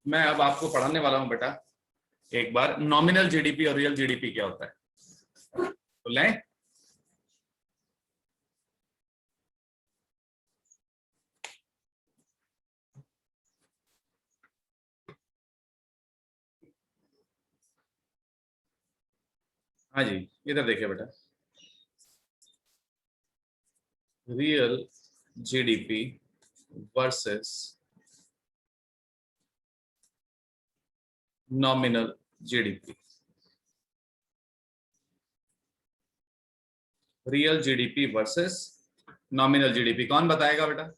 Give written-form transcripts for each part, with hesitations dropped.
मैं अब आपको पढ़ाने वाला हूं बेटा एक बार नॉमिनल जीडीपी और रियल जीडीपी क्या होता है। तो लें हाँ जी, इधर देखिए बेटा, real GDP versus nominal GDP. Real GDP versus nominal GDP, कौन बताएगा बेटा?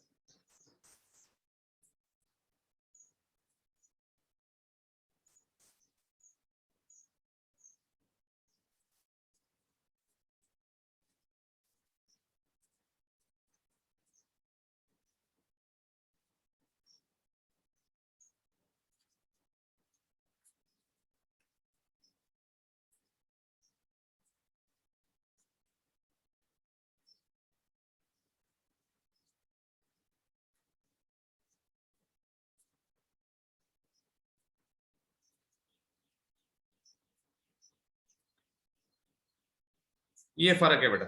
ये फर्क है बेटा।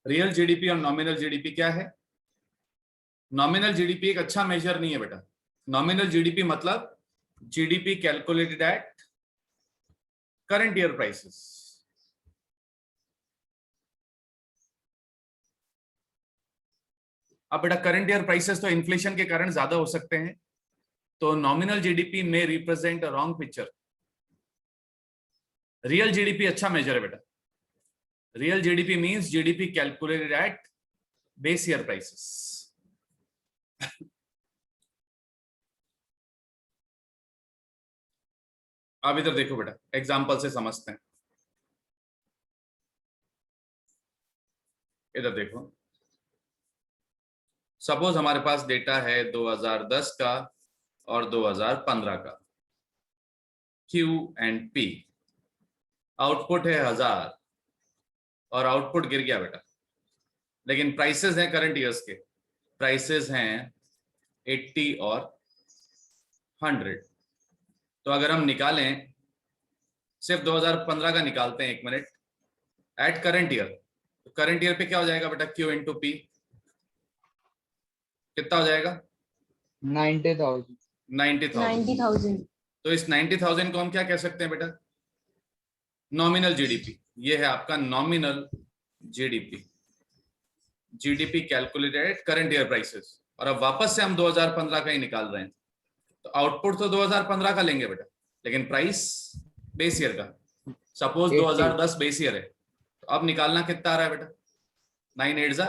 रियल जीडीपी और नॉमिनल जीडीपी क्या है? नॉमिनल जीडीपी एक अच्छा मेजर नहीं है बेटा। नॉमिनल जीडीपी मतलब GDP calculated at current year prices. अब बेटा करंट ईयर प्राइसेस तो इन्फ्लेशन के कारण ज्यादा हो सकते हैं, तो नॉमिनल जीडीपी में represent a wrong picture. Real GDP अच्छा मेजर है बेटा। Real GDP means GDP calculated at base year prices. अब इधर देखो बेटा, एग्जांपल से समझते हैं। इधर देखो, सपोज हमारे पास डेटा है 2010 का और 2015 का, क्यू एंड पी। आउटपुट है 1000 और आउटपुट गिर गया बेटा, लेकिन प्राइसेस हैं करंट ईयर्स के, प्राइसेस हैं 80 और 100। तो अगर हम निकालें, सिर्फ 2015 का निकालते हैं, एक मिनट, एट करंट ईयर, तो करंट ईयर पे क्या हो जाएगा बेटा? क्यू इंटू पी कितना हो जाएगा? 90,000। 90,000। तो इस 90,000 को हम क्या कह सकते हैं बेटा? Nominal GDP. ये है आपका nominal GDP, GDP calculated at current year prices. और अब वापस से हम 2015 का ही निकाल रहे हैं, तो आउटपुट तो 2015 का लेंगे बेटा, लेकिन प्राइस बेस ईयर का। सपोज 2010 बेस ईयर है, तो अब निकालना कितना आ रहा है बेटा? 9 8 जा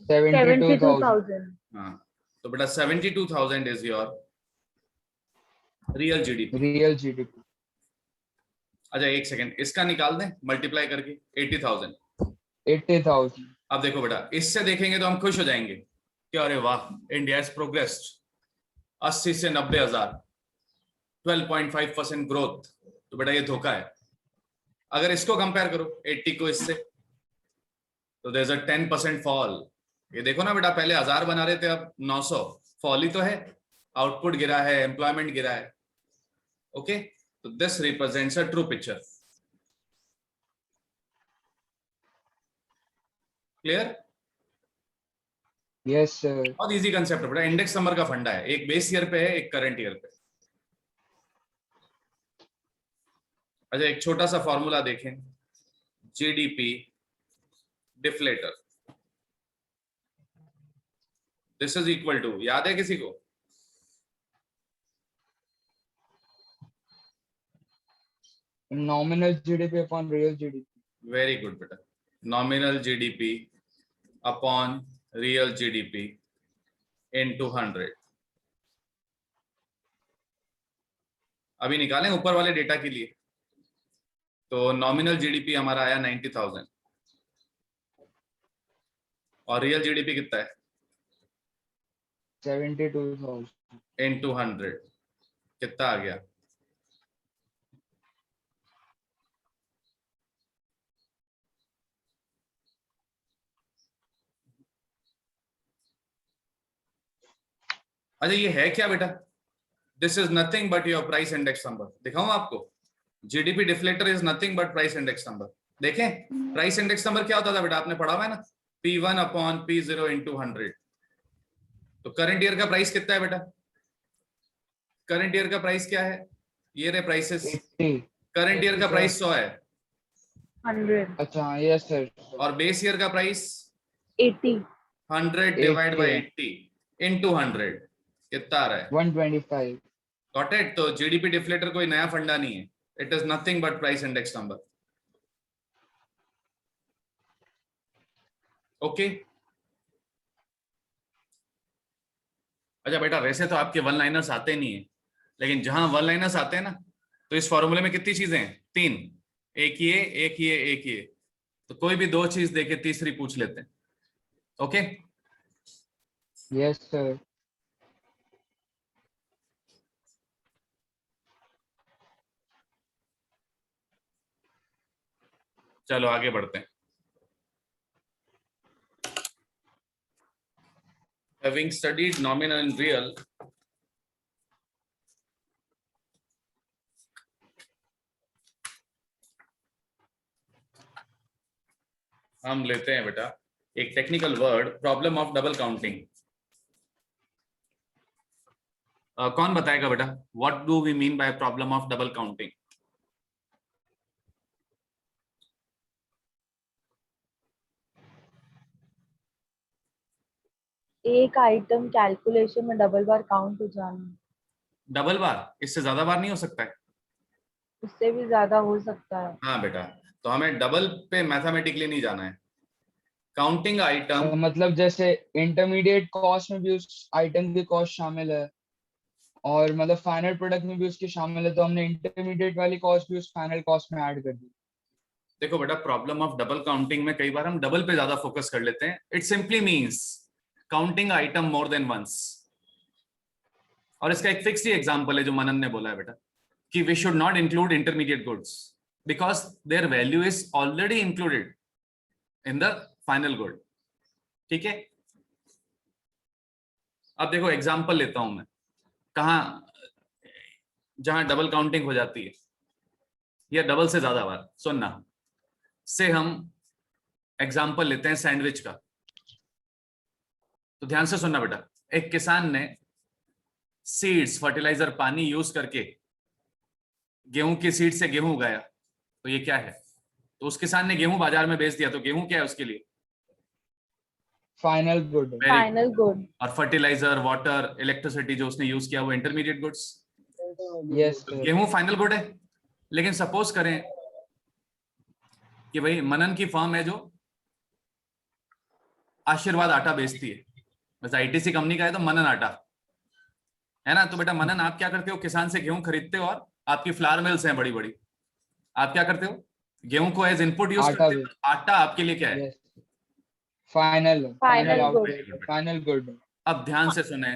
72,000। हाँ, तो बेटा 72,000 is your real GDP. Real GDP. अच्छा एक सेकेंड, इसका निकाल दें मल्टीप्लाई करके 80,000। 80,000। अब देखो बेटा, इससे देखेंगे तो हम खुश हो जाएंगे कि अरे वाह, इंडिया हैज प्रोग्रेस्ड 80 से 90,000, 12.5% ग्रोथ। तो बेटा ये धोखा है। अगर इसको कंपेयर करो 80 को इससे, तो देयर इज अ 10% फॉल। ये देखो ना बेटा, पहले 1000 बना रहे थे, अब 900। फॉल ही तो है, आउटपुट गिरा है, एम्प्लॉयमेंट गिरा है। ओके, तो this represents a true picture. Clear? Yes sir. बहुत इजी कंसेप्ट है बेटा, इंडेक्स नंबर का फंडा है, एक बेस ईयर पे है, एक करंट ईयर पे। अच्छा एक छोटा सा फॉर्मूला देखें, GDP deflator, this is equal to, याद है किसी को? Nominal GDP upon real GDP. Very good बेटा, nominal GDP upon real GDP into 100। अभी निकालें ऊपर वाले डेटा के लिए, तो नॉमिनल जीडीपी हमारा आया 90,000 और रियल जीडीपी कितना है? 72,000। इनटू 100 कितना आ गया? अच्छा ये है क्या बेटा? This is nothing but your price index number. दिखाऊं आपको? GDP deflator is nothing but price index number. देखें प्राइस इंडेक्स नंबर क्या होता था बेटा, आपने पढ़ा हुआ है ना, P1 अपॉन P0 इंटू 100। तो करंट ईयर का प्राइस कितना है बेटा? करंट ईयर का प्राइस क्या है? ये रहे प्राइसेस। 80। करंट ईयर का प्राइस 100 है 100, अच्छा यस सर। और बेस ईयर का प्राइस 80, 100 डिवाइड बाई 80 इंटू 100 कितना आ रहा है? 125। Got it? तो जीडीपी डिफ्लेटर कोई नया फंडा नहीं है, it is nothing but price index number. Okay अच्छा बेटा, वैसे तो आपके वन लाइनर्स आते नहीं है, लेकिन जहां वन लाइनर्स आते हैं ना, तो इस फॉर्मूले में कितनी चीजें हैं? 3। एक ये, एक ये, एक ये। तो कोई भी 2 चीज देके तीसरी पूछ लेते हैं। Okay yes sir. चलो आगे बढ़ते हैं। Having studied nominal and real, हम लेते हैं बेटा एक technical word, problem of double counting. कौन बताएगा बेटा, what do we mean by problem of double counting? एक आइटम कैलकुलेशन में डबल बार काउंट हो जाना, डबल बार? इससे ज्यादा बार नहीं हो सकता है? उससे भी ज्यादा हो सकता है। हाँ बेटा, तो हमें डबल पे मैथमेटिकली नहीं जाना है। काउंटिंग आइटम, मतलब जैसे इंटरमीडिएट कॉस्ट में भी उस आइटम की कॉस्ट शामिल है और मतलब फाइनल प्रोडक्ट में भी उसकी शामिल है, तो हमने इंटरमीडिएट वाली कॉस्ट भी उस फाइनल कॉस्ट में ऐड कर दी। देखो बेटा प्रॉब्लम ऑफ डबल काउंटिंग में कई बार हम डबल पे ज्यादा फोकस कर लेते हैं। It simply means counting item more than once. और इसका एक फिक्स्ड ही एग्जांपल है जो मनन ने बोला है बेटा, कि we should not include intermediate goods because their value is already included in the final good. ठीक है, अब देखो एग्जांपल लेता हूं मैं, कहां जहां डबल काउंटिंग हो जाती है या डबल से ज्यादा बार। सुनना, से हम एग्जांपल लेते हैं सैंडविच का। तो ध्यान से सुनना बेटा, एक किसान ने सीड्स, फर्टिलाइजर, पानी यूज करके गेहूं की सीड से गेहूं उगाया, तो ये क्या है? तो उस किसान ने गेहूं बाजार में बेच दिया, तो गेहूं क्या है उसके लिए? Final good. Final good. और फर्टिलाइजर, वाटर, इलेक्ट्रिसिटी जो उसने यूज किया वो इंटरमीडिएट गुड्स। यस तो सर। गेहूं फाइनल गुड है। लेकिन सपोज करें कि भाई मनन की फर्म है जो आशीर्वाद आटा बेचती है, बस आईटीसी कंपनी का है तो मनन आटा है ना। तो बेटा मनन, आप क्या करते हो? किसान से गेहूं खरीदते हो और आपकी फ्लावर मिल्स हैं बड़ी बड़ी, आप क्या करते हो? गेहूं को एज इनपुट यूज आटा करते हो। आटा आपके लिए क्या है? Yes final Final output, final good. अब ध्यान से सुने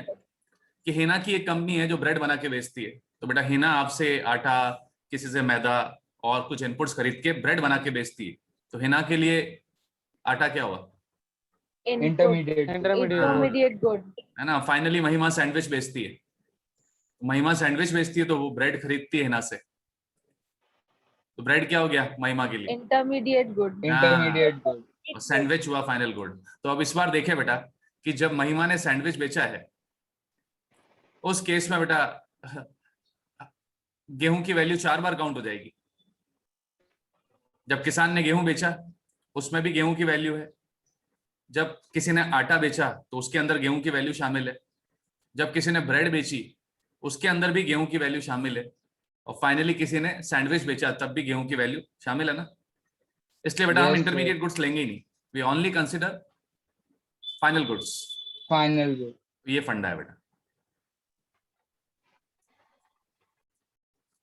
कि हिना की एक कंपनी है जो ब्रेड बना के बेचती है। तो बेटा हिना आपसे आटा, किसी से मैदा और कुछ इनपुट्स खरीद के ब्रेड बना के बेचती है। तो हिना के लिए आटा क्या हुआ? इंटरमीडिएट गुड है ना। फाइनली महिमा सैंडविच बेचती है, महिमा सैंडविच बेचती है तो वो ब्रेड खरीदती है हिना से, तो ब्रेड क्या हो गया महिमा के लिए? Intermediate good. Intermediate good. Sandwich हुआ फाइनल गुड। तो अब इस बार देखे बेटा कि जब महिमा ने सैंडविच बेचा है, उस केस में बेटा गेहूं की वैल्यू 4 बार काउंट हो जाएगी। जब किसान ने गेहूं बेचा उसमें भी गेहूं की वैल्यू है, जब किसी ने आटा बेचा तो उसके अंदर गेहूं की वैल्यू शामिल है, जब किसी ने ब्रेड बेची उसके अंदर भी गेहूं की वैल्यू शामिल है, और फाइनली किसी ने सैंडविच बेचा तब भी गेहूं की वैल्यू शामिल है ना। इसलिए बेटा हम Yes, इंटरमीडिएट sir. गुड्स लेंगे ही नहीं, we only consider final goods. Final good. ये फंडा है बेटा।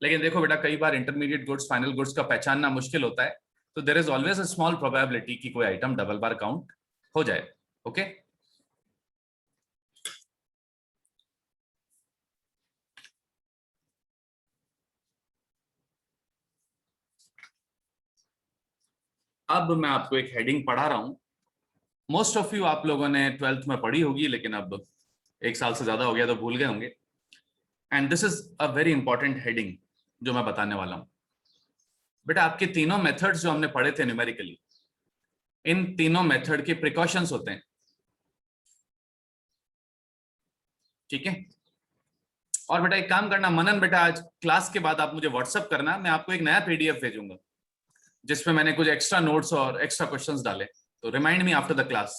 लेकिन देखो बेटा कई बार इंटरमीडिएट गुड्स, फाइनल गुड्स का पहचानना मुश्किल होता है, तो there is always a small probability कि कोई आइटम डबल बार काउंट हो जाए। ओके अब मैं आपको एक हेडिंग पढ़ा रहा हूं। मोस्ट ऑफ यू आप लोगों ने 12th में पढ़ी होगी, लेकिन अब 1 साल से ज्यादा हो गया तो भूल गए होंगे। And this is a very important heading जो मैं बताने वाला हूं बेटा। आपके तीनों मेथड्स जो हमने पढ़े थे न्यूमेरिकली, इन तीनों मेथड के प्रिकॉशंस होते हैं, ठीक है। और बेटा एक काम करना मनन, बेटा आज क्लास के बाद आप मुझे व्हाट्सअप करना, मैं आपको एक नया पीडीएफ भेजूंगा जिसमें मैंने कुछ एक्स्ट्रा नोट्स और एक्स्ट्रा क्वेश्चंस डाले, तो remind me after the class.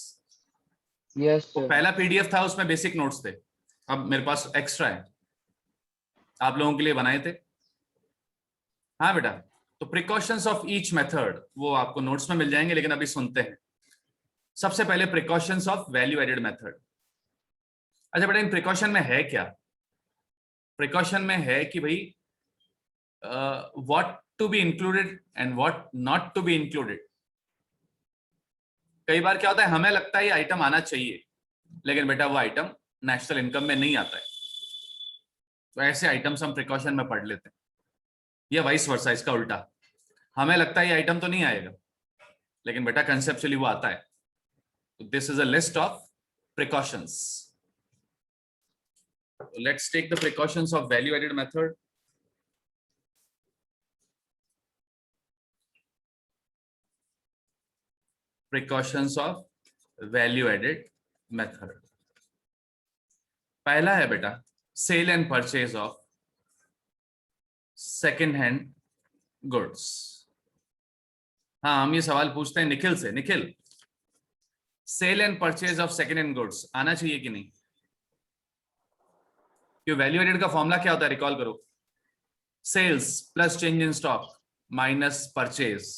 Yes तो सर। पहला पीडीएफ था उसमें बेसिक नोट्स थे, अब मेरे पास एक्स्ट्रा है, आप लोगों के लिए बनाए थे। हाँ बेटा, तो प्रिकॉशंस ऑफ ईच मेथड वो आपको नोट्स में मिल जाएंगे, लेकिन अभी सुनते हैं। सबसे पहले precautions of value added method. अच्छा बेटा, इन प्रिकॉशन में है क्या? प्रिकॉशन में है कि भाई what to be included and what not to be included. कई बार क्या होता है, हमें लगता है ये आइटम आना चाहिए, लेकिन बेटा वो आइटम नेशनल इनकम में नहीं आता है, तो ऐसे आइटम्स हम प्रिकॉशन में पढ़ लेते हैं। या वाइस वर्सा, इसका उल्टा, हमें लगता है ये आइटम तो नहीं आएगा, लेकिन बेटा कंसेप्चुअली वो आता है। तो this is a list of precautions. Let's take the precautions of value added method. Precautions of value added method. पहला है बेटा sale and purchase of second hand goods. हाँ, हम ये सवाल पूछते हैं निखिल से। Nikhil, sale and purchase of second hand goods आना चाहिए कि नहीं? क्यों, वैल्यू एडेड का फॉर्मूला क्या होता है, रिकॉल करो। Sales plus change in stock minus purchase.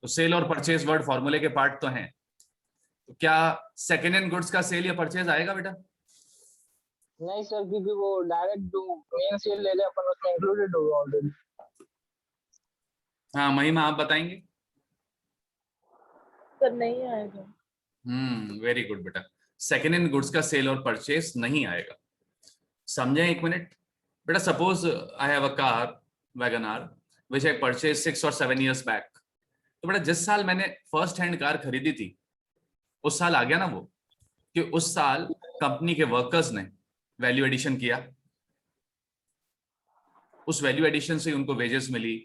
तो सेल और परचेज वर्ड फॉर्मूले के पार्ट तो हैं, तो क्या सेकेंड हैंड गुड्स का सेल या परचेज आएगा बेटा? नहीं सर, क्योंकि वो डायरेक्ट जो मेन सेल ले ले अपन उसमें इंक्लूडेड होगा ऑलरेडी। हाँ महिमा, आप बताएंगे। सर नहीं आएगा। वेरी गुड बेटा, सेकेंड हैंड गुड्स का सेल और परचेज नहीं आएगा। समझे एक मिनट बेटा, suppose I have a car Wagon R which I purchase 6 or 7 years back. तो बेटा जिस साल मैंने फर्स्ट हैंड कार खरीदी थी उस साल आ गया ना वो, कि उस साल कंपनी के वर्कर्स ने वैल्यू एडिशन किया, उस वैल्यू एडिशन से उनको वेजेस मिली,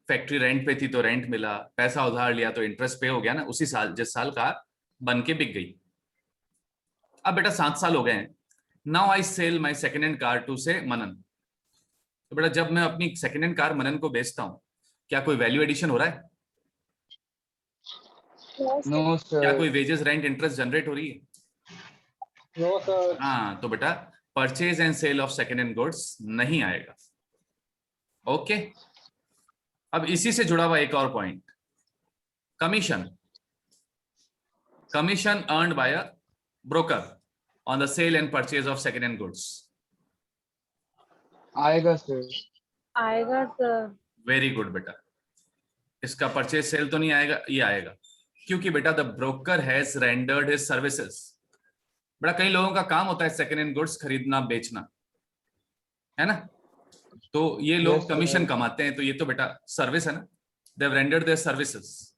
फैक्ट्री रेंट पे थी तो रेंट मिला, पैसा उधार लिया तो इंटरेस्ट पे हो गया ना, उसी साल जिस साल कार बन के बिक गई। अब बेटा 7 साल हो गए हैं, now I sell my second hand car to से मनन। तो बेटा जब मैं अपनी सेकेंड हैंड कार मनन को बेचता हूँ, क्या कोई वैल्यू एडिशन हो रहा है? नो क्या सर। कोई वेजेस रेंट इंटरेस्ट जनरेट हो रही है? No sir. हाँ, तो बेटा purchase and sale of second hand goods नहीं आएगा। ओके, अब इसी से जुड़ा हुआ एक और point, commission. Commission earned by a broker on the sale and purchase of second hand goods आएगा सर। आएगा सर। वेरी गुड बेटा, इसका परचेज सेल तो नहीं आएगा, ये आएगा क्योंकि बेटा the broker has rendered his services. बेटा कई लोगों का काम होता है सेकेंड हैंड गुड्स खरीदना बेचना, है ना, तो ये लोग Yes, कमीशन sir. कमाते हैं, तो ये तो बेटा सर्विस है ना, they have rendered their services.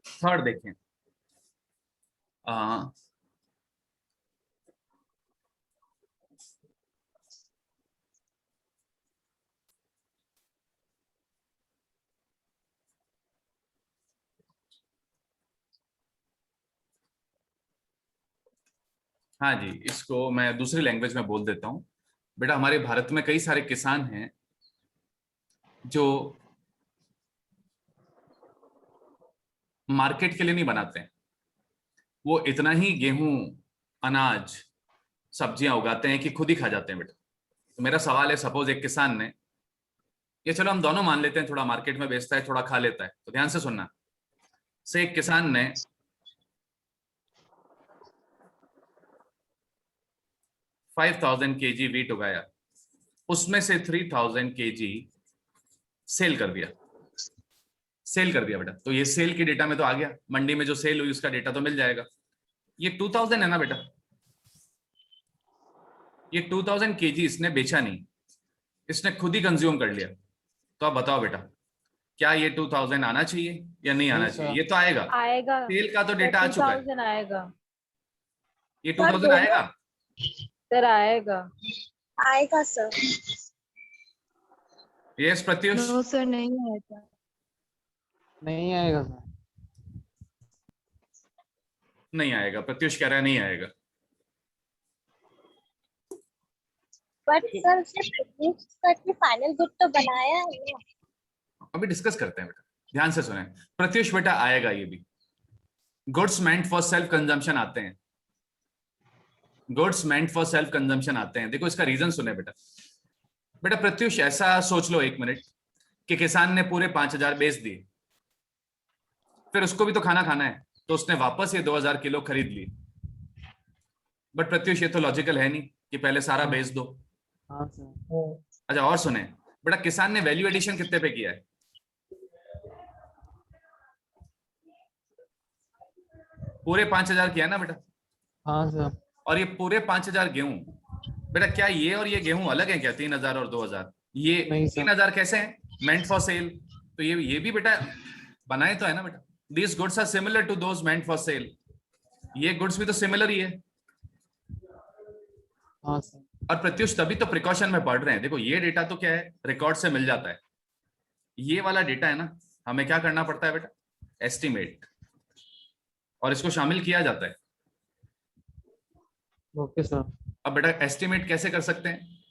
Third देखें, हाँ जी, इसको मैं दूसरी लैंग्वेज में बोल देता हूं। बेटा हमारे भारत में कई सारे किसान हैं जो मार्केट के लिए नहीं बनाते हैं, वो इतना ही गेहूं अनाज सब्जियां उगाते हैं कि खुद ही खा जाते हैं बेटा। तो मेरा सवाल है, सपोज एक किसान ने, ये चलो हम दोनों मान लेते हैं, थोड़ा मार्केट में बेचता है थोड़ा खा लेता है, तो ध्यान से सुनना। से एक किसान ने 5000 kg वीट उगाया, उसमें से 3000 kg सेल कर दिया। सेल कर दिया बेटा, तो ये सेल के डेटा में तो आ गया, मंडी में जो सेल हुई उसका डेटा तो मिल जाएगा। ये 2000 है ना बेटा, ये 2000 kg इसने बेचा नहीं, इसने खुद ही कंज्यूम कर लिया। तो आप बताओ बेटा, क्या ये 2000 आना चाहिए या नहीं आना चाहिए? ये तो आएगा, आएगा सेल का तो डेटा आ चुका है। 2000 आएगा। ये सर 2000 आएगा? सर आएगा। आएगा sir. Yes Pratyush? No sir नहीं आएगा। नहीं आएगा सर। नहीं आएगा, प्रत्युष कह रहा है नहीं आएगा। बट सर उसने प्रोड्यूस करके फाइनल गुड तो बनाया है ना। अभी डिस्कस करते हैं बेटा, ध्यान से सुने। प्रत्युष बेटा आएगा ये भी। Goods meant for self consumption आते हैं, goods meant for self consumption आते हैं। देखो इसका रीजन सुने बेटा। बेटा प्रत्युष ऐसा सोच लो एक मिनट कि किसान ने पूरे 5000 बेच दिए, फिर उसको भी तो खाना खाना है, तो उसने वापस ये 2000 किलो खरीद लिए। बट प्रत्युष ये तो लॉजिकल है नहीं कि पहले सारा बेच दो। हाँ सर। अच्छा और सुने बेटा, किसान ने वैल्यू एडिशन कितने पे किया है? पूरे 5000 किया ना बेटा? हाँ सर। और ये पूरे 5000 गेहूं, बेटा क्या ये और ये गेहूं अलग है क्या? 3000 और 2000? ये नहीं सर। 3000 कैसे हैं? Meant for sale. तो ये भी बेटा बनाए तो है ना बेटा। These goods are similar to those meant for sale. ये गुड्स भी तो सिमिलर ही है। हाँ सर। और प्रत्युष तभी तो प्रिकॉशन में पढ़ रहे हैं। देखो ये डेटा तो क्या है, रिकॉर्ड से मिल जाता है। ये वाला डेटा है ना, हमें क्या करना पड़ता है बेटा? एस्टिमेट, और इसको शामिल किया जाता है। Okay sir. अब बेटा एस्टिमेट कैसे कर सकते हैं?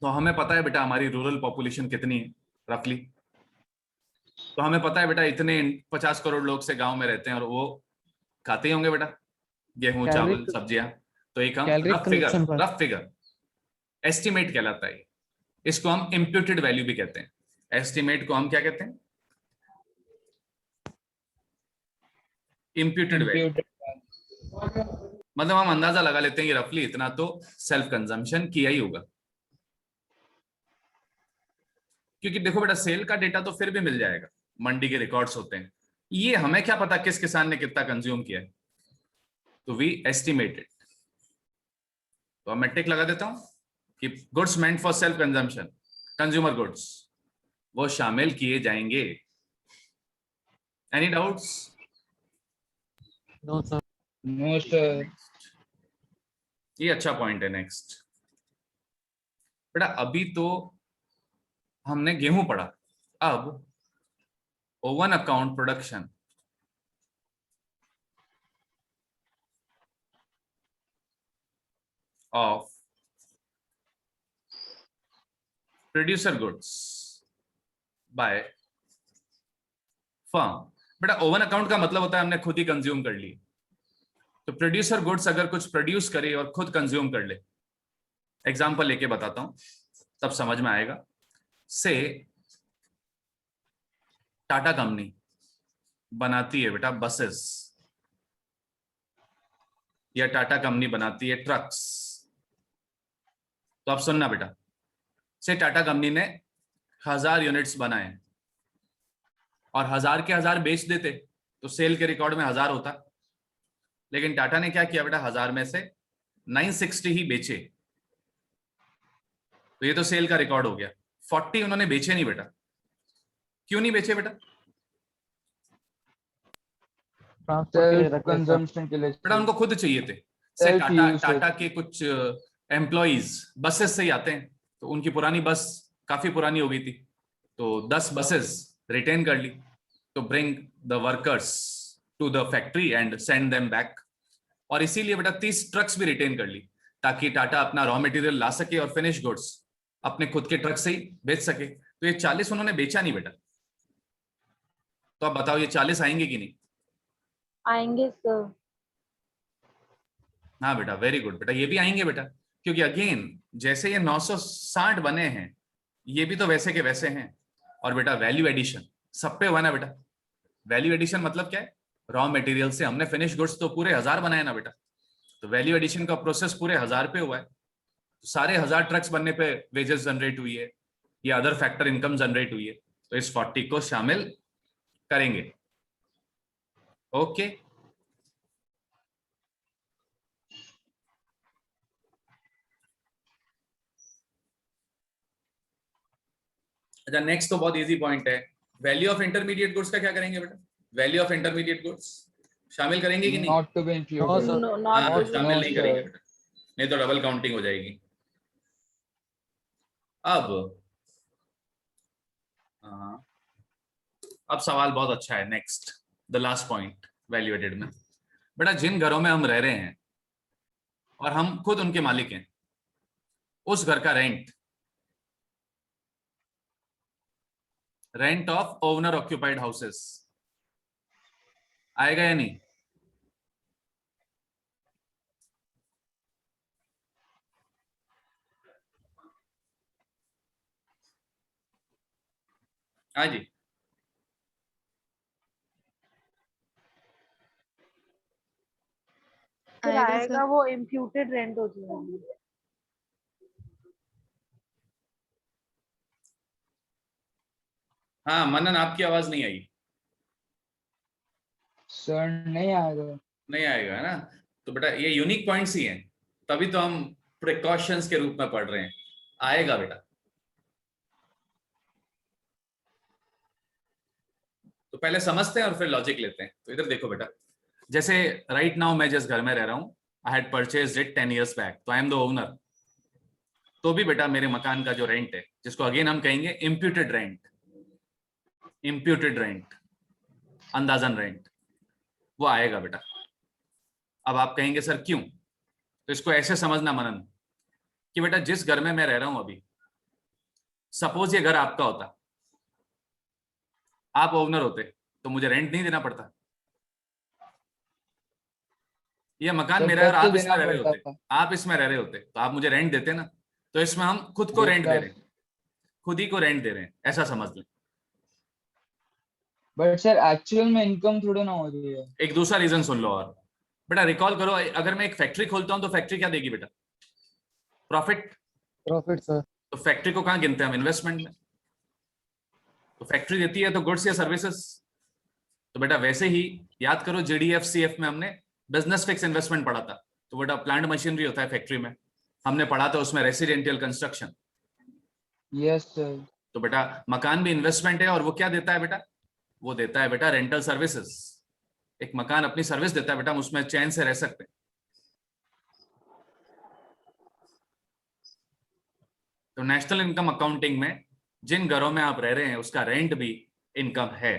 तो हमें पता है बेटा हमारी रूरल पॉपुलेशन कितनी है रफली। तो हमें पता है बेटा इतने 50 करोड़ लोग से गांव में रहते हैं और वो खाते ही होंगे बेटा गेहूं, चावल, सब्जियां। तो एक हम रफ फिगर एस्टिमेट कहलाता है। इसको हम इम्प्यूटेड वैल्यू भी कहते हैं। एस्टिमेट को हम क्या कहते हैं? Imputed value. मतलब हम अंदाजा लगा लेते हैं कि रफली इतना तो सेल्फ कंजम्पशन किया ही होगा। क्योंकि देखो बेटा सेल का डेटा तो फिर भी मिल जाएगा, मंडी के रिकॉर्ड्स होते हैं। ये हमें क्या पता किस किसान ने कितना कंज्यूम किया है? तो वी एस्टिमेटेड। तो मैं टिक लगा देता हूं कि goods meant for self consumption, consumer goods, वो शामिल किए जाएंगे। Any doubts? No sir. No sir. ये अच्छा पॉइंट है। नेक्स्ट बेटा अभी तो हमने गेहूं पढ़ा, अब oven account production of producer goods by firm. बेटा ओवन अकाउंट का मतलब होता है हमने खुद ही कंज्यूम कर ली। तो प्रोड्यूसर गुड्स अगर कुछ प्रोड्यूस करे और खुद कंज्यूम कर ले, एग्जांपल लेके बताता हूं तब समझ में आएगा। से टाटा कंपनी बनाती है बेटा बसेस, या टाटा कंपनी बनाती है ट्रक्स। तो अब सुनना बेटा, से टाटा कंपनी ने 1000 यूनिट्स बनाए और 1000 के 1000 बेच देते तो सेल के रिकॉर्ड में 1000 होता। लेकिन टाटा ने क्या किया बेटा, 1000 में से 960 ही बेचे, तो ये तो सेल का रिकॉर्ड हो गया। 40 उन्होंने बेचे नहीं बेटा। क्यों नहीं बेचे बेटा? कंजम्पशन के लिए बेटा उनको खुद चाहिए थे। से टाटा के कुछ एम्प्लॉइज बसेस से ही आते हैं, तो उनकी पुरानी बस काफी पुरानी हो गई थी, तो 10 बसेस रिटेन कर ली तो bring the workers to the factory and send them back. और इसीलिए बेटा 30 ट्रक्स भी रिटेन कर ली ताकि टाटा अपना रॉ मटेरियल ला सके और फिनिश गुड्स अपने खुद के ट्रक से ही बेच सके। तो ये 40 उन्होंने बेचा नहीं बेटा। तो अब बताओ ये 40 आएंगे कि नहीं? आएंगे सर। हाँ बेटा वेरी गुड बेटा, ये भी आएंगे बेटा, क्योंकि अगेन जैसे ये 960 बने हैं ये भी तो वैसे के वैसे हैं। और बेटा वैल्यू एडिशन सब पे हुआ ना बेटा। वैल्यू एडिशन मतलब क्या है? रॉ मटेरियल से हमने फिनिश गुड्स तो पूरे 1000 बनाए ना बेटा, तो वैल्यू एडिशन का प्रोसेस पूरे 1000 पे हुआ है। तो सारे 1000 ट्रक्स बनने पे वेजेस जनरेट हुई है या अदर फैक्टर इनकम जनरेट हुई है, तो इस 40 को शामिल करेंगे। ओके अच्छा नेक्स्ट तो बहुत इजी पॉइंट है। वैल्यू ऑफ इंटरमीडिएट गुड्स का क्या करेंगे बेटा? वैल्यू ऑफ इंटरमीडिएट गुड्स शामिल करेंगे कि नहीं? Not to be included. sir. No, हाँ, not शामिल no, नहीं sir. करेंगे बेटा, नहीं तो डबल काउंटिंग हो जाएगी। अब सवाल बहुत अच्छा है। Next, the last point valuated में, बेटा जिन घरों में हम रह रहे हैं और हम खुद उनके मालिक हैं, उस घर का rent of owner occupied houses आएगा या नहीं? हाँ जी, फिर आएगा वो इम्प्यूटेड रेंट हो जाएगी। हाँ मनन, आपकी आवाज नहीं आई। सर नहीं आएगा। नहीं आएगा है ना? तो बेटा ये यूनिक पॉइंट्स ही हैं, तभी तो हम प्रिकॉशंस के रूप में पढ़ रहे हैं। आएगा बेटा। तो पहले समझते हैं और फिर लॉजिक लेते हैं। तो इधर देखो बेटा, जैसे राइट नाउ मैं जिस घर में रह रहा हूं, I had purchased it 10 years back, तो आई एम द ओनर। तो भी बेटा मेरे मकान का जो रेंट है, जिसको अगेन हम कहेंगे इम्प्यूटेड रेंट, अंदाजन रेंट, वो आएगा बेटा। अब आप कहेंगे सर क्यों? तो इसको ऐसे समझना मनन कि बेटा जिस घर में मैं रह रहा हूं अभी, सपोज ये घर आपका होता, आप ओनर होते, तो मुझे रेंट नहीं देना पड़ता। ये मकान मेरा है और आप इसमें रह रहे होते, तो आप मुझे रेंट देते ना। तो इसमें हम खुद को रेंट दे रहे हैं, खुद ही को रेंट दे रहे हैं, ऐसा समझ लें। बट सर एक्चुअल में इनकम थोड़ा ना हो रही है। एक दूसरा रीजन सुन लो और बेटा, रिकॉल करो, अगर मैं एक फैक्ट्री खोलता हूं तो फैक्ट्री क्या देगी बेटा? Profit sir. तो फैक्ट्री को कहां गिनते हैं हम? इन्वेस्टमेंट में। तो फैक्ट्री देती है तो गुड्स या सर्विसेज। तो बेटा वैसे ही याद करो, GDFCF में हमने बिजनेस फिक्स इन्वेस्टमेंट पढ़ा था। तो बेटा प्लांट मशीनरी होता है फैक्ट्री में, हमने पढ़ा था उसमें रेसिडेंशियल कंस्ट्रक्शन। Yes sir. तो बेटा मकान भी इन्वेस्टमेंट है, और वो क्या देता है बेटा? वो देता है बेटा रेंटल सर्विसेज। एक मकान अपनी सर्विस देता है बेटा, हम उसमें चैन से रह सकते हैं। तो नेशनल इनकम अकाउंटिंग में जिन घरों में आप रह रहे हैं उसका रेंट भी इनकम है।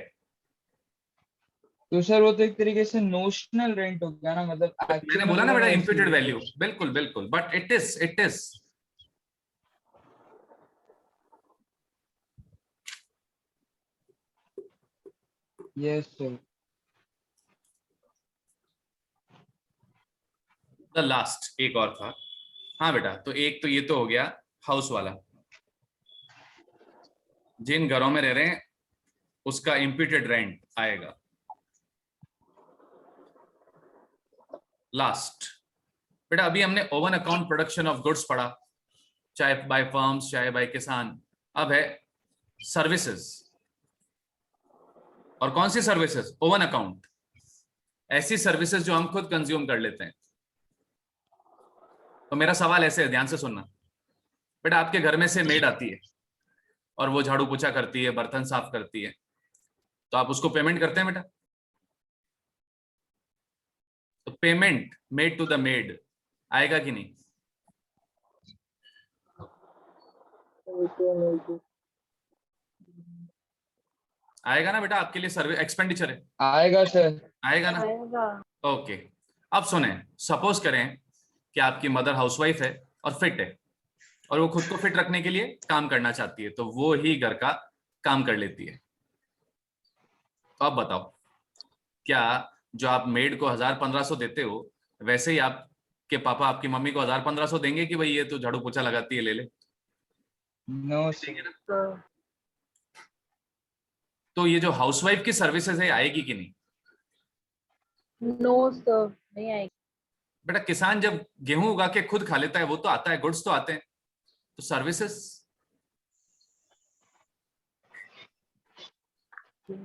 तो सर वो तो एक तरीके से नोशनल रेंट हो गया ना, मतलब मैंने बोला ना बेटा इम्प्यूटेड वैल्यू, बिल्कुल बिल्कुल, but it is yes sir. The last एक और था। हाँ बेटा, तो एक तो ये तो हो गया हाउस वाला, जिन घरों में रह रहे हैं उसका इम्प्यूटेड रेंट आएगा। लास्ट बेटा, अभी हमने oven account production of goods पढ़ा, चाहे बाय फर्म्स चाहे बाय किसान। अब है सर्विसेज। और कौन सी सर्विसेज? Oven account. ऐसी सर्विसेज जो हम खुद कंज्यूम कर लेते हैं। तो मेरा सवाल ऐसे है, ध्यान से सुनना बेटा, आपके घर में से मेड आती है और वो झाड़ू पोछा करती है, बर्तन साफ करती है, तो आप उसको पेमेंट करते हैं बेटा? तो payment made to the maid आएगा कि नहीं? आएगा ना बेटा? आपके लिए सर्विस एक्सपेंडिचर है, आएगा सर। आएगा ना? आएगा। ओके। अब सुने, सपोज करें कि आपकी मदर हाउसवाइफ है और फिट है, और वो खुद को फिट रखने के लिए काम करना चाहती है, तो वो ही घर का काम कर लेती है। तो आप बताओ, क्या जो आप मेड को 1000-1500 देते हो, वैसे ही आपके पापा आपकी मम्मी को 1000-1500 देंगे कि भाई ये तो झाड़ू पोछा लगाती है, ले ले? No sir. तो ये जो हाउसवाइफ की सर्विसेज है आएगी कि नहीं? नो सर, नहीं आएगी। बेटा किसान जब गेहूं उगा के खुद खा लेता है, वो तो आता है, गुड्स तो आते हैं, तो सर्विसेज।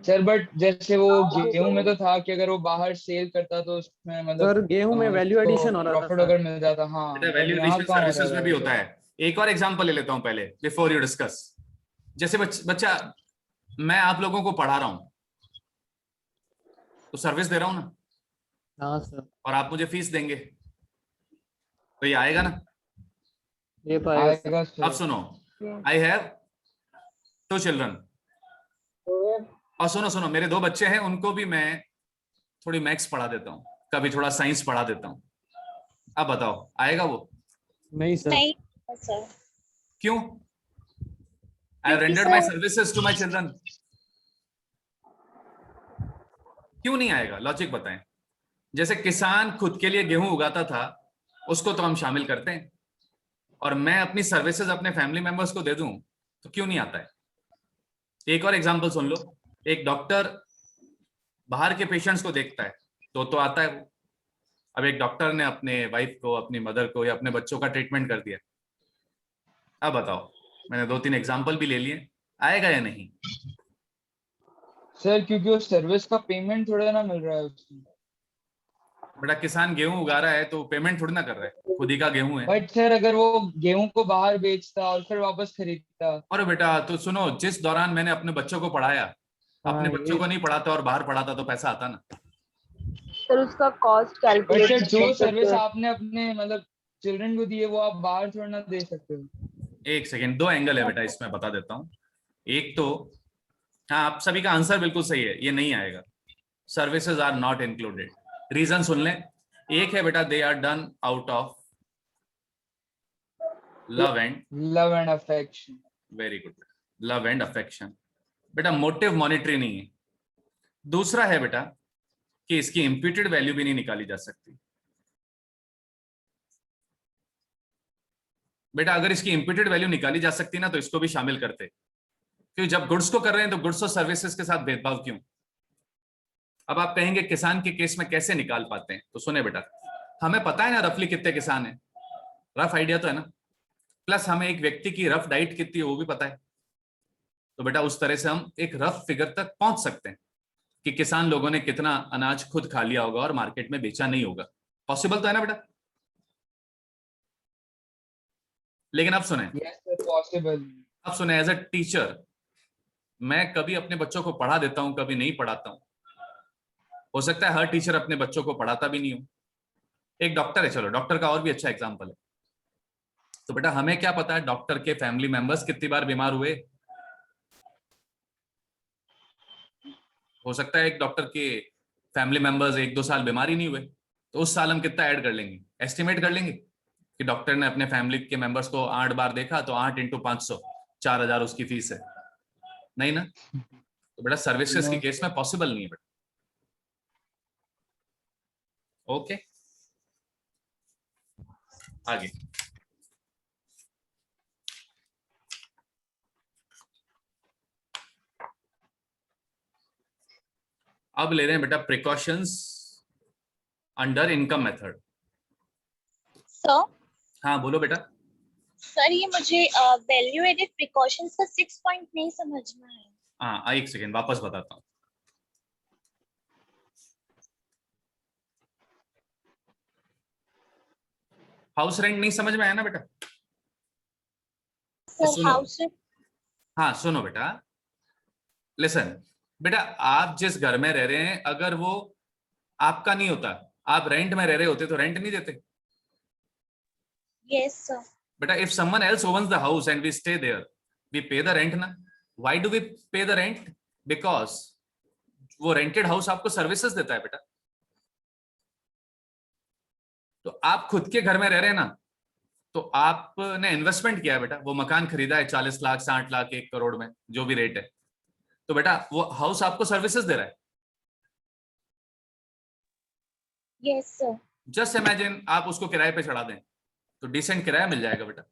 सर बट जैसे वो गेहूं में तो था कि अगर वो बाहर सेल करता तो उसमें मतलब सर गेहूं में वैल्यू एडिशन हो रहा था, प्रॉफिट अगर मिल जाता। हाँ, बेटा वैल्यू एडिशन सर्विसेज में भी होता है। एक और एग्जांपल ले लेता हूं पहले, बिफोर यू डिस्कस। जैसे बच्चा, मैं आप लोगों को पढ़ा रहा हूं, तो सर्विस दे रहा हूं ना। हाँ सर, और आप मुझे फीस देंगे, तो ये आएगा ना। ये पाएगा सर। आएगा अब सर। सुनो, Yes. आई हैव 2 चिल्ड्रन, तो और सुनो सुनो, मेरे 2 बच्चे हैं, उनको भी मैं थोड़ी मैथ्स पढ़ा देता हूँ, कभी थोड़ा साइंस पढ़ा देता हूँ। अब बताओ आएगा वो? नहीं सर। नहीं सर, क्यों? आई हैव क्योंकि rendered my sir services to my children. क्यों नहीं आएगा? लॉजिक बताएं। जैसे किसान खुद के लिए गेहूं उगाता था, उसको तो हम शामिल करते हैं, और मैं अपनी सर्विसेज अपने फैमिली मेंबर्स को दे दूं तो क्यों नहीं आता है? एक और एग्जांपल सुन लो। एक डॉक्टर बाहर के पेशेंट्स को देखता है तो आता है वो। अब एक डॉक्टर ने अपने वाइफ को, अपनी मदर को या अपने बच्चों का ट्रीटमेंट कर दिया, अब बताओ, मैंने 2-3 एग्जांपल भी ले लिए, आएगा या नहीं? सर क्योंकि उस सर्विस का पेमेंट थोड़ा ना मिल रहा है उसमें। बेटा किसान गेहूं उगा रहा है तो पेमेंट थोड़ी ना कर रहा है, खुद ही का गेहूं है। बट सर अगर वो गेहूं को बाहर बेचता और फिर वापस खरीदता। और बेटा तो सुनो, जिस दौरान मैंने अपने बच्चों को पढ़ाया, अपने हाँ बच्चों ये को नहीं पढ़ाता और बाहर पढ़ाता तो पैसा आता ना। सर उसका कॉस्ट बट कैलकुलेट सर जो कर सर्विस सकते हैं। आपने अपने मतलब चिल्ड्रन को दी है वो आप बाहर थोड़ा ना दे सकते हो। एक सेकेंड, 2 एंगल है बेटा इसमें, बता देता हूँ। एक तो, हाँ आप सभी का आंसर बिल्कुल सही है, ये नहीं आएगा, services are not included. Reason सुन लें। एक है बेटा, they are done out of love and, love and affection. Very good, love and affection, बेटा मोटिव मॉनिटरी नहीं है। दूसरा है बेटा कि इसकी इंप्यूटेड वैल्यू भी नहीं निकाली जा सकती। बेटा अगर इसकी इंप्यूटेड वैल्यू निकाली जा सकती ना तो इसको भी शामिल करते, क्योंकि जब गुड्स को कर रहे हैं तो गुड्स और सर्विसेज के साथ भेदभाव क्यों? अब आप कहेंगे किसान के केस में कैसे निकाल पाते हैं, तो सुने बेटा, हमें पता है ना रफली कितने किसान हैं, रफ आइडिया तो है ना, प्लस हमें एक व्यक्ति की रफ डाइट कितनी है वो भी पता है। तो बेटा उस तरह से हम एक रफ फिगर तक पहुंच सकते हैं कि किसान लोगों ने कितना अनाज खुद खा लिया होगा और मार्केट में बेचा नहीं होगा। पॉसिबल तो है ना बेटा? लेकिन अब सुने, यस सर पॉसिबल। अब सुने, एज अ टीचर मैं कभी अपने बच्चों को पढ़ा देता हूं, कभी नहीं पढ़ाता हूं। हो सकता है हर टीचर अपने बच्चों को पढ़ाता भी नहीं हो। एक डॉक्टर है, चलो डॉक्टर का और भी अच्छा एग्जांपल है। तो बेटा हमें क्या पता है डॉक्टर के फैमिली मेंबर्स कितनी बार बीमार हुए? हो सकता है एक डॉक्टर के फैमिली मेंबर्स 1-2 साल बीमार ही नहीं हुए, तो उस साल हम कितना ऐड कर लेंगे, एस्टिमेट कर लेंगे कि डॉक्टर ने अपने फैमिली के मेंबर्स को 8 बार देखा तो 8 × 500, 4,000 उसकी फीस है। नहीं ना? तो बेटा सर्विसेज के केस में पॉसिबल नहीं है बेटा। ओके, आगे अब ले रहे हैं बेटा precautions under income method. Sir हाँ बोलो बेटा। सर ये मुझे वैल्यू एडेड प्रिकॉशंस का 6 पॉइंट नहीं समझ में आया। हाँ एक सेकेंड वापस बताता हूँ। हाउस रेंट नहीं समझ में आया ना बेटा? सर सुनो, हाउस हाँ सुनो बेटा, लिसन बेटा, आप जिस घर में रह रहे हैं अगर वो आपका नहीं होता, आप रेंट में रह रहे होते तो रेंट नहीं देते यस सर। बेटा। If someone else owns the house and we stay there, we pay the rent ना। Why do we pay the rent? Because वो रेंटेड हाउस आपको सर्विसेज देता है बेटा। तो आप खुद के घर में रह रहे हैं ना, तो आपने इन्वेस्टमेंट किया है बेटा, वो मकान खरीदा है 40 लाख, 60 लाख, 1 करोड़ में, जो भी रेट है, तो बेटा वो हाउस आपको सर्विसेज दे रहा है। Yes sir. जस्ट इमेजिन आप उसको किराए पे चढ़ा दें तो डिसेंट किराया मिल जाएगा बेटा।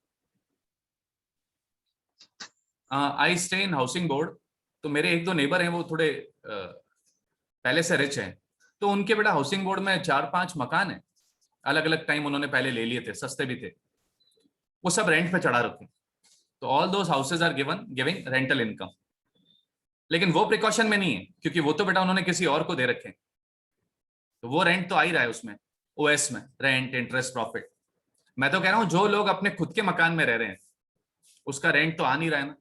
I stay in housing board, तो मेरे 1-2 नेबर हैं, वो थोड़े पहले से रिच हैं, तो उनके बेटा हाउसिंग बोर्ड में 4-5 मकान है, अलग अलग टाइम उन्होंने पहले ले लिए थे, सस्ते भी थे, वो सब रेंट पे चढ़ा रखे। तो all those houses are giving rental income. लेकिन वो प्रिकॉशन में नहीं है, क्योंकि वो तो बेटा उन्होंने किसी और को दे रखे हैं, तो वो रेंट तो आ ही रहा है उसमें, ओएस में, रेंट, इंटरेस्ट, प्रॉफिट। मैं तो कह रहा हूं जो लोग अपने खुद के मकान में रह रहे हैं उसका रेंट तो आ नहीं रहा है ना,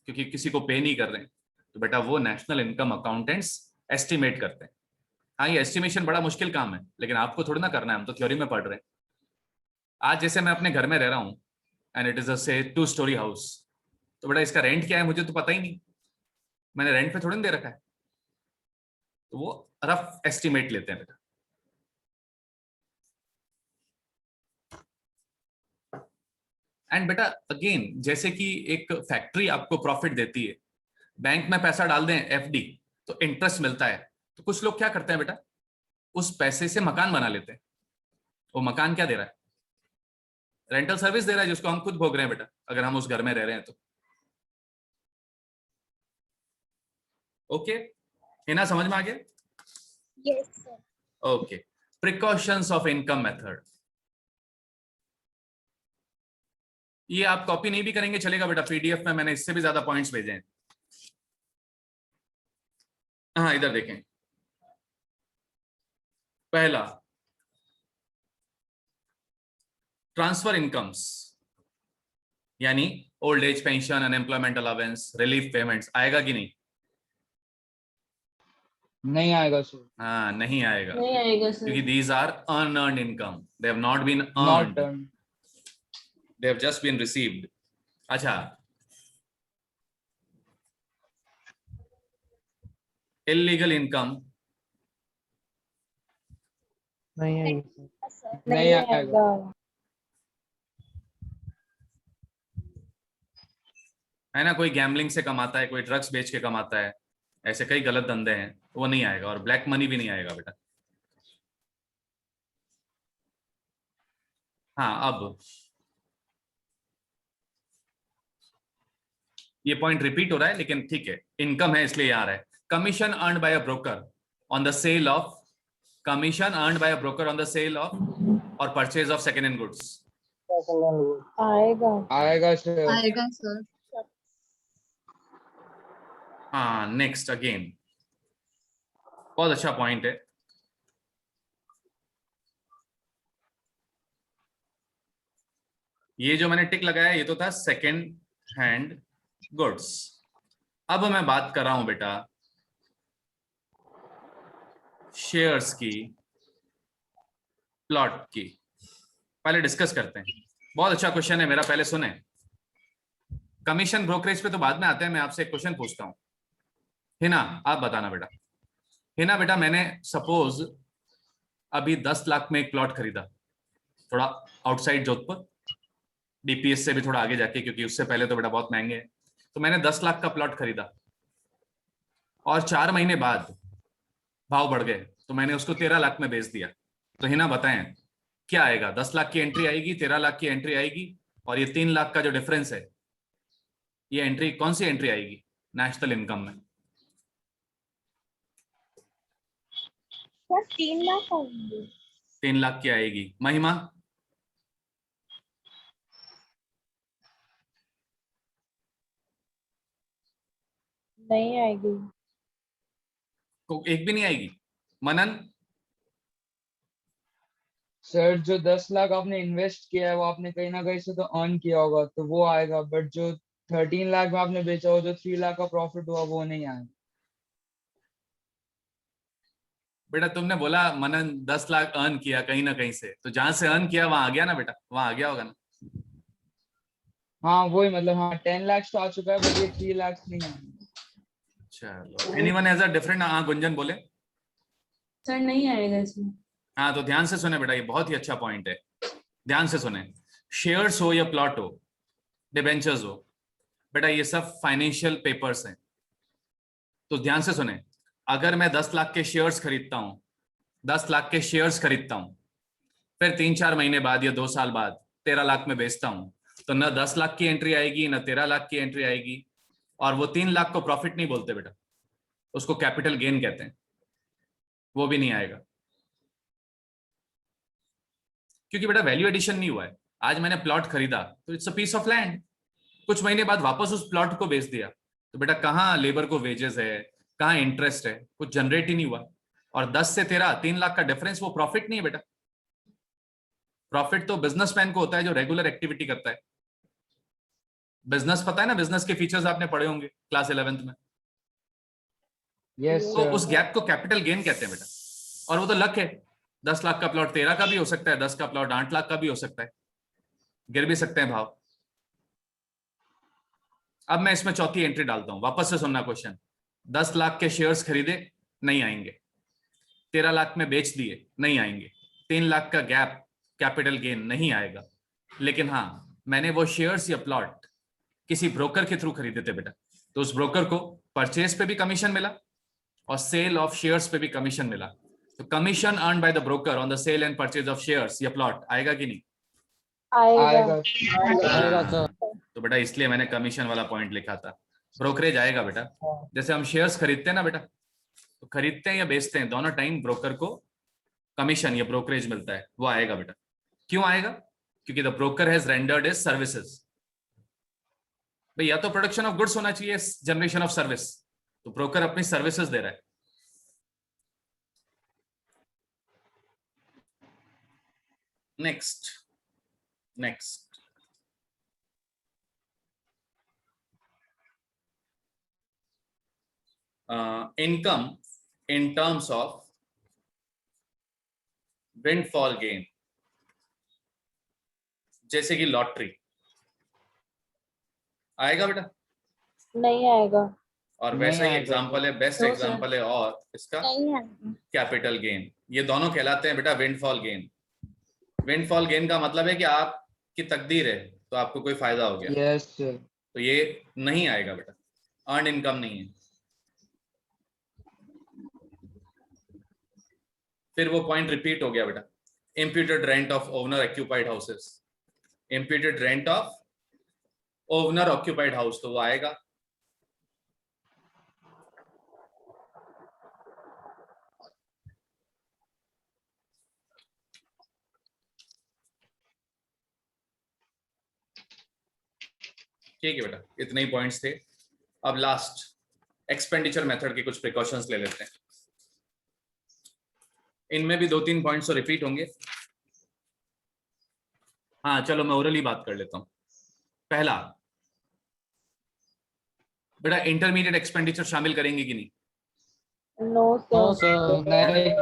क्योंकि किसी को पे नहीं कर रहे हैं, तो बेटा वो नेशनल इनकम अकाउंटेंट्स एस्टिमेट करते हैं। हाँ, ये एस्टिमेशन बड़ा मुश्किल काम है, लेकिन आपको थोड़ी ना करना है, हम तो थ्योरी में पढ़ रहे हैं। आज जैसे मैं अपने घर में रह रहा हूँ एंड इट इज अ से 2 स्टोरी हाउस, तो बेटा इसका रेंट क्या है मुझे तो पता ही नहीं, मैंने रेंट पे थोड़ी ना दे रखा है, तो वो रफ एस्टिमेट लेते हैं बेटा। एंड बेटा अगेन, जैसे कि एक फैक्ट्री आपको प्रॉफिट देती है, बैंक में पैसा डाल दें एफडी तो इंटरेस्ट मिलता है, तो कुछ लोग क्या करते हैं बेटा, उस पैसे से मकान बना लेते हैं। वो मकान क्या दे रहा है, रेंटल सर्विस दे रहा है, जिसको हम खुद भोग रहे हैं बेटा, अगर हम उस घर में रह रहे हैं तो। ओके, है ना, समझ में आ गया? Yes, sir. Okay, precautions of income method, ये आप कॉपी नहीं भी करेंगे चलेगा बेटा, पीडीएफ में मैंने इससे भी ज्यादा पॉइंट्स भेजे हैं। हाँ, इधर देखें, पहला ट्रांसफर इनकम्स, यानी old age pension, unemployment allowance, relief payments, आएगा कि नहीं? नहीं आएगा सर। हाँ, नहीं आएगा, नहीं आएगा सर। क्योंकि these are unearned income, they have not been not earned, done. they have just been received. अच्छा, illegal income, नहीं आएगी सर। Yes, sir. नहीं आएगा। है ना, कोई गैम्बलिंग से कमाता है, कोई ड्रग्स बेच के कमाता है, ऐसे कई गलत धंधे हैं, वो नहीं आएगा, और ब्लैक मनी भी नहीं आएगा बेटा। हाँ, अब ये पॉइंट रिपीट हो रहा है, लेकिन ठीक है, इनकम है इसलिए आ रहा है। Commission earned by a broker on the sale of, commission earned by a broker on the sale of और purchase of second hand goods, आएगा। आएगा सर। आएगा सर। हाँ, नेक्स्ट अगेन बहुत अच्छा पॉइंट है। ये जो मैंने टिक लगाया ये तो था सेकेंड हैंड गुड्स। अब मैं बात कर रहा हूं बेटा शेयर्स की, प्लॉट की। पहले डिस्कस करते हैं, बहुत अच्छा क्वेश्चन है मेरा, पहले सुने। कमीशन ब्रोकरेज पे तो बाद में आते हैं, मैं आपसे एक क्वेश्चन पूछता हूं। हिना, आप बताना बेटा। हिना बेटा, मैंने सपोज अभी 10 लाख में एक प्लॉट खरीदा, थोड़ा आउटसाइड जोधपुर, डीपीएस से भी थोड़ा आगे जाके, क्योंकि उससे पहले तो बेटा बहुत महंगे हैं। तो मैंने 10 लाख का प्लॉट खरीदा और 4 महीने बाद भाव बढ़ गए, तो मैंने उसको 13 लाख में बेच दिया। तो हिना बताएं क्या आएगा, 10 लाख की एंट्री आएगी, 13 लाख की एंट्री आएगी, और ये 3 लाख का जो डिफरेंस है, ये एंट्री कौन सी एंट्री आएगी नेशनल इनकम में? सर 3 लाख आएंगे। 3 लाख की आएगी। महिमा, नहीं आएगी। को एक भी नहीं आएगी। मनन, सर जो 10 लाख आपने इन्वेस्ट किया है वो आपने कहीं ना कहीं से तो अर्न किया होगा, तो वो आएगा, बट जो 13 लाख में आपने बेचा हो, जो 3 लाख का प्रॉफिट हुआ, वो नहीं आएगा। बेटा तुमने बोला मनन 10 लाख अर्न किया कहीं ना कहीं से, तो जहां से अर्न किया वहां आ गया ना बेटा, वहां आ गया होगा ना। हाँ वही, मतलब हाँ 10 लाख तो आ चुका है, बट ये 3 लाख नहीं आएगा। चलो, एनीवन हैज अ डिफरेंट? हाँ, गुंजन बोले। सर नहीं आएगा इसमें। हाँ, तो ध्यान से सुने बेटा, ये बहुत ही अच्छा पॉइंट है, ध्यान से सुने। शेयर्स हो या प्लॉट हो, डिबेंचर्स हो, बेटा ये सब फाइनेंशियल पेपर्स हैं। तो ध्यान से सुने, अगर मैं 10 लाख के शेयर्स खरीदता हूं, 10 लाख के शेयर्स खरीदता हूं, फिर 3-4 महीने बाद या 2 साल बाद 13 लाख में बेचता हूं, तो न 10 लाख की एंट्री आएगी न 13 लाख की एंट्री आएगी, और वो 3 लाख को प्रॉफिट नहीं बोलते बेटा, उसको कैपिटल गेन कहते हैं, वो भी नहीं आएगा। क्योंकि बेटा वैल्यू एडिशन नहीं हुआ है। आज मैंने प्लॉट खरीदा तो it's a piece of land, कुछ महीने बाद वापस उस प्लॉट को बेच दिया, तो बेटा कहाँ लेबर को वेजेस है, कहाँ इंटरेस्ट है, कुछ जनरेट ही नहीं हुआ। और 10 से 13, 3 लाख का डिफरेंस, वो प्रॉफिट नहीं है बेटा। प्रॉफिट तो बिजनेसमैन को होता है जो रेगुलर एक्टिविटी करता है। बिजनेस पता है ना, बिजनेस के फीचर्स आपने पढ़े होंगे क्लास 11th में। यस तो सर। उस गैप को कैपिटल गेन कहते हैं बेटा। और वो तो लक है, 10 लाख का प्लॉट 13 का भी हो सकता है, 10 का प्लॉट 8 लाख का भी हो सकता है, गिर भी सकते हैं भाव। अब मैं इसमें चौथी एंट्री डालता हूं, वापस से सुनना क्वेश्चन। 10 लाख के शेयर्स खरीदे, नहीं आएंगे। 13 लाख में बेच दिए, नहीं आएंगे। 3 लाख का गैप कैपिटल गेन, नहीं आएगा। लेकिन हाँ, मैंने वो शेयर्स या प्लॉट किसी ब्रोकर के थ्रू खरीदे थे बेटा, तो उस ब्रोकर को परचेज पे भी कमीशन मिला और सेल ऑफ शेयर्स पे भी कमीशन मिला। तो commission earn by the broker on the sale and purchase of shares या प्लॉट आएगा कि नहीं? आएगा। आएगा सर। तो बेटा इसलिए मैंने कमीशन वाला पॉइंट लिखा था। ब्रोकरेज आएगा बेटा। जैसे हम शेयर्स खरीदते हैं ना बेटा, तो खरीदते हैं या बेचते हैं, दोनों टाइम ब्रोकर को कमीशन या ब्रोकरेज मिलता है, वो आएगा बेटा। क्यों आएगा? क्योंकि the broker has rendered his services. भाई या तो प्रोडक्शन ऑफ गुड्स होना चाहिए, जनरेशन ऑफ सर्विस, तो ब्रोकर अपनी सर्विसेज दे रहा है। Next income in terms of windfall gain, जैसे कि लॉटरी आएगा बेटा? नहीं आएगा। और नहीं वैसा ही आएगा। एग्जांपल है, बेस्ट तो सर। एग्जांपल है और इसका नहीं है। Capital gain. ये दोनों कहलाते हैं बेटा विंडफॉल गेन। विंडफॉल गेन का मतलब है कि आपकी तकदीर है तो आपको कोई फायदा हो गया, यस सर। तो ये नहीं आएगा बेटा, अर्न इनकम नहीं है। फिर वो पॉइंट रिपीट हो गया बेटा, imputed rent of owner occupied houses, imputed rent of owner occupied house, तो वो आएगा। ठीक है बेटा, इतने ही पॉइंट्स थे। अब लास्ट एक्सपेंडिचर मेथड के कुछ प्रिकॉशंस ले लेते हैं। इनमें भी 2-3 पॉइंट्स तो रिपीट होंगे। हाँ चलो मैं ओरली बात कर लेता हूं। पहला बेटा, इंटरमीडिएट एक्सपेंडिचर शामिल करेंगे कि नहीं? No no sir. सर। नहीं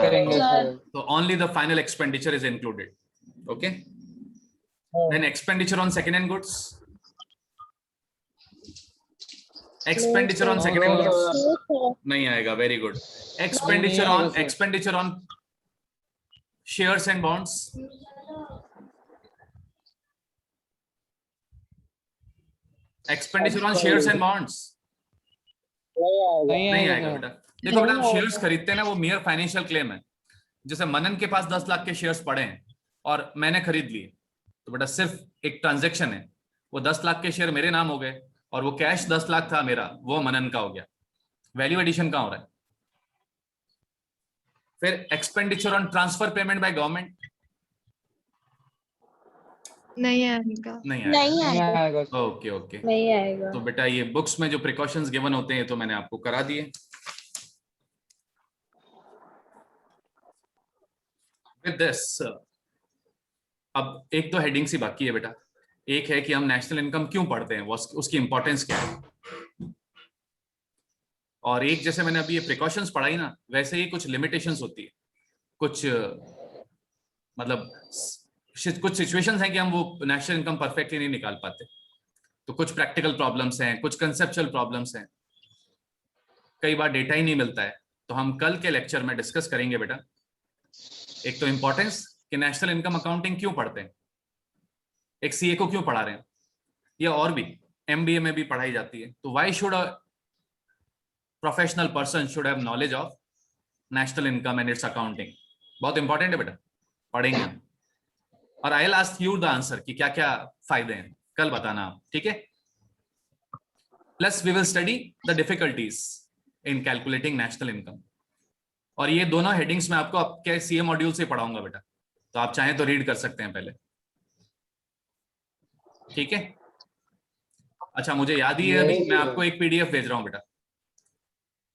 करेंगे सर। तो only the final expenditure is included. Okay, then expenditure on second hand goods, expenditure on second hand goods नहीं आएगा। Very good. Expenditure on shares and bonds, expenditure on shares and bonds नहीं आएगा बेटा। देखो बेटा, आप shares खरीदते हैं ना, वो मेयर फाइनेंशियल क्लेम है। जैसे मनन के पास 10 लाख के शेयर्स पड़े हैं और मैंने खरीद लिए, तो बेटा सिर्फ एक ट्रांजैक्शन है, वो 10 लाख के शेयर मेरे नाम हो गए और वो कैश 10 लाख था मेरा, वो मनन का हो गया। वैल्यू एडिशन कहाँ हो रहा है? फिर expenditure on transfer payment by government नहीं आएगा। नहीं नहीं आएगा। आएगा। आएगा सर। Okay okay. नहीं आएगा। तो बेटा ये बुक्स में जो प्रिकॉशंस गिवन होते हैं तो मैंने आपको करा दिए। विद दिस अब एक तो हेडिंग सी बाकी है बेटा। एक है कि हम नेशनल इनकम क्यों पढ़ते हैं, उसकी इंपॉर्टेंस क्या है, और एक जैसे मैंने अभी ये प्रिकॉशंस पढ़ाई ना, वैसे ही कुछ लिमिटेशंस होती है, कुछ मतलब कुछ सिचुएशंस हैं कि हम वो नेशनल इनकम परफेक्टली नहीं निकाल पाते। तो कुछ प्रैक्टिकल प्रॉब्लम्स हैं, कुछ कंसेप्चुअल प्रॉब्लम्स हैं, कई बार डेटा ही नहीं मिलता है। तो हम कल के लेक्चर में डिस्कस करेंगे बेटा, एक तो इंपॉर्टेंस कि नेशनल इनकम अकाउंटिंग क्यों पढ़ते हैं, एक सीए को क्यों पढ़ा रहे हैं, या और भी एमबीए में भी पढ़ाई जाती है। तो why should a professional person should have knowledge of national income and it's accounting. बहुत इंपॉर्टेंट है बेटा, पढ़ेंगे हम। और I will ask you the answer कि क्या क्या फायदे हैं, कल बताना आप, ठीक है। Plus we will study the difficulties in calculating national income. और ये दोनों हेडिंग्स में आपको आपके सीए मॉड्यूल से पढ़ाऊंगा बेटा, तो आप चाहें तो रीड कर सकते हैं पहले, ठीक है। अच्छा मुझे याद ही है अभी, मैं आपको एक पीडीएफ भेज रहा हूं बेटा,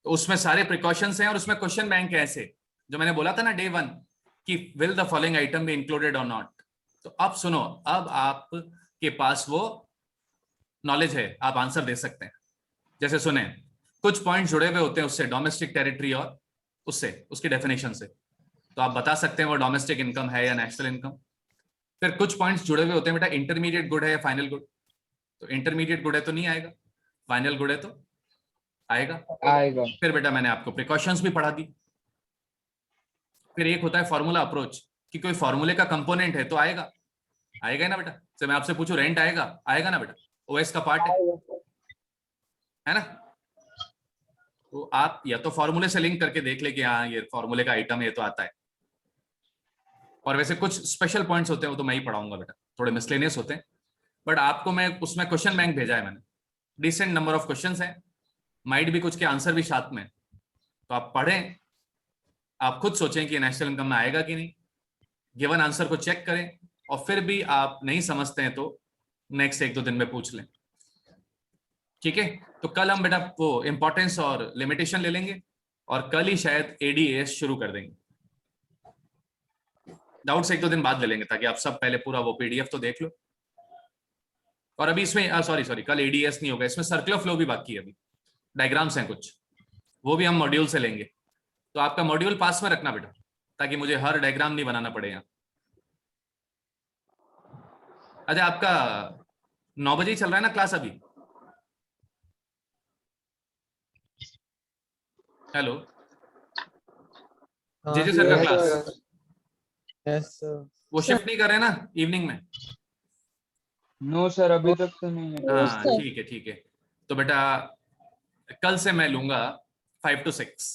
तो उसमें सारे प्रिकॉशंस हैं और उसमें क्वेश्चन बैंक है ऐसे, जो मैंने बोला था ना डे 1 कि will the following item be included और नॉट। तो अब सुनो, अब आपके पास वो नॉलेज है, आप आंसर दे सकते हैं। जैसे सुने, कुछ पॉइंट जुड़े हुए होते हैं उससे, डोमेस्टिक टेरिटरी और उससे, उसकी डेफिनेशन से। तो आप बता सकते हैं वो डोमेस्टिक इनकम है या नेशनल इनकम। फिर कुछ पॉइंट्स जुड़े हुए होते हैं बेटा, इंटरमीडिएट गुड है या फाइनल गुड, तो इंटरमीडिएट गुड है तो नहीं आएगा, फाइनल गुड है तो आएगा। आएगा। फिर बेटा मैंने आपको प्रिकॉशंस भी पढ़ा दी। फिर एक होता है फॉर्मूला अप्रोच, कि कोई फॉर्मूले का कंपोनेंट है तो आएगा, आएगा ना बेटा। तो मैं आपसे पूछूं रेंट आएगा, आएगा ना बेटा, ओएस का पार्ट है ना। तो आप या तो फॉर्मूले से लिंक करके देख ले कि हाँ ये फॉर्मूले का आइटम है, ये तो आता है। और वैसे कुछ स्पेशल पॉइंट्स होते हैं वो तो मैं ही पढ़ाऊंगा बेटा, थोड़े मिसलेनियस होते हैं, बट आपको मैं उसमें क्वेश्चन बैंक भेजा है मैंने, डिसेंट नंबर ऑफ क्वेश्चंस हैं, माइट भी कुछ के आंसर भी साथ में, तो आप पढ़ें, आप खुद सोचें कि नेशनल इनकम में आएगा कि नहीं, गिवन आंसर को चेक करें, और फिर भी आप नहीं समझते हैं तो नेक्स्ट 1-2 दिन में पूछ लें, ठीक है। तो कल हम बेटा वो इंपॉर्टेंस और लिमिटेशन ले लेंगे, और कल ही शायद एडीएस शुरू कर देंगे। डाउट्स 1-2 दिन बाद ले लेंगे, ताकि आप सब पहले पूरा वो पीडीएफ तो देख लो। और अभी इसमें सॉरी कल एडीएस नहीं होगा, इसमें सर्कुलर फ्लो भी बाकी है, अभी डायग्राम्स हैं कुछ, वो भी हम मॉड्यूल से लेंगे। तो आपका मॉड्यूल पास में रखना बेटा, ताकि मुझे हर डायग्राम नहीं बनाना पड़े यहाँ। अच्छा, आपका 9 बजे ही चल रहा है ना क्लास अभी? हेलो, जेजे सर का yes, class sir. Yes sir. वो शिफ्ट नहीं कर रहे ना इवनिंग में? नो सर, अभी तक तो नहीं है। हाँ ठीक है ठीक है। तो बेटा कल से मैं लूंगा 5 to 6।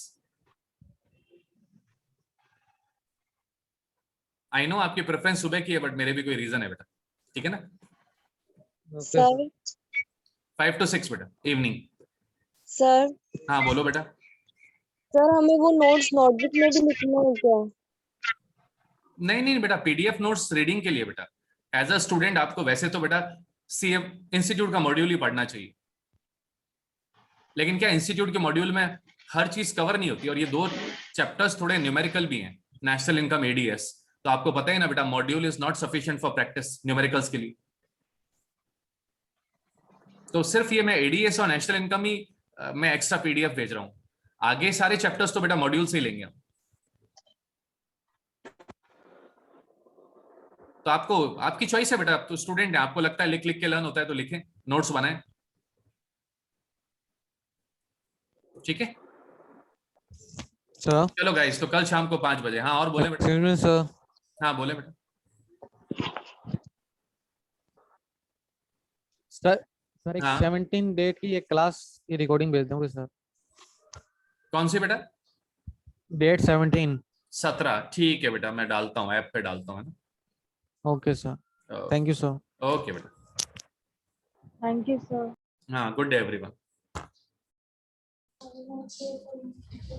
आई नो आपकी प्रेफरेंस सुबह की है, बट मेरे भी कोई रीजन है बेटा, ठीक है ना। सर 5 to 6 बेटा इवनिंग। सर हाँ बोलो बेटा। सर हमें वो नोट्स नोटबुक में भी लिखना है क्या? नहीं नहीं बेटा, पीडीएफ नोट्स रीडिंग के लिए बेटा। एज अ स्टूडेंट आपको वैसे तो बेटा सीएम इंस्टीट्यूट का मॉड्यूल ही पढ़ना चाहिए, लेकिन क्या इंस्टीट्यूट के मॉड्यूल में हर चीज कवर नहीं होती, और ये 2 चैप्टर्स थोड़े न्यूमेरिकल भी हैं, नेशनल इनकम एडीएस। तो आपको पता ही ना बेटा, module is not sufficient for practice numericals के लिए। तो सिर्फ ये मैं एडीएस और नेशनल इनकम ही मैं एक्स्ट्रा पीडीएफ भेज रहा हूँ, आगे सारे चैप्टर्स तो बेटा मॉड्यूल से ही लेंगे हम। तो आपको आपकी चॉइस है बेटा, आप तो स्टूडेंट है, आपको लगता है लिख लिख के लर्न होता है तो लिखें, नोट्स बनाएं, ठीक है। सर चलो गाइस, तो कल शाम को 5 बजे। हाँ और बोले बेटा। Excuse me sir. हाँ बोले बेटा। सर एक हाँ। 17 डेट की एक क्लास की रिकॉर्डिंग भेज दोगे सर? कौन सी बेटा? डेट 17। 17 ठीक है बेटा, मैं डालता हूँ, ऐप पे डालता हूँ, है ना। Okay sir, thank you sir. Okay बेटा। Thank you sir. हाँ गुड डे एवरीवन।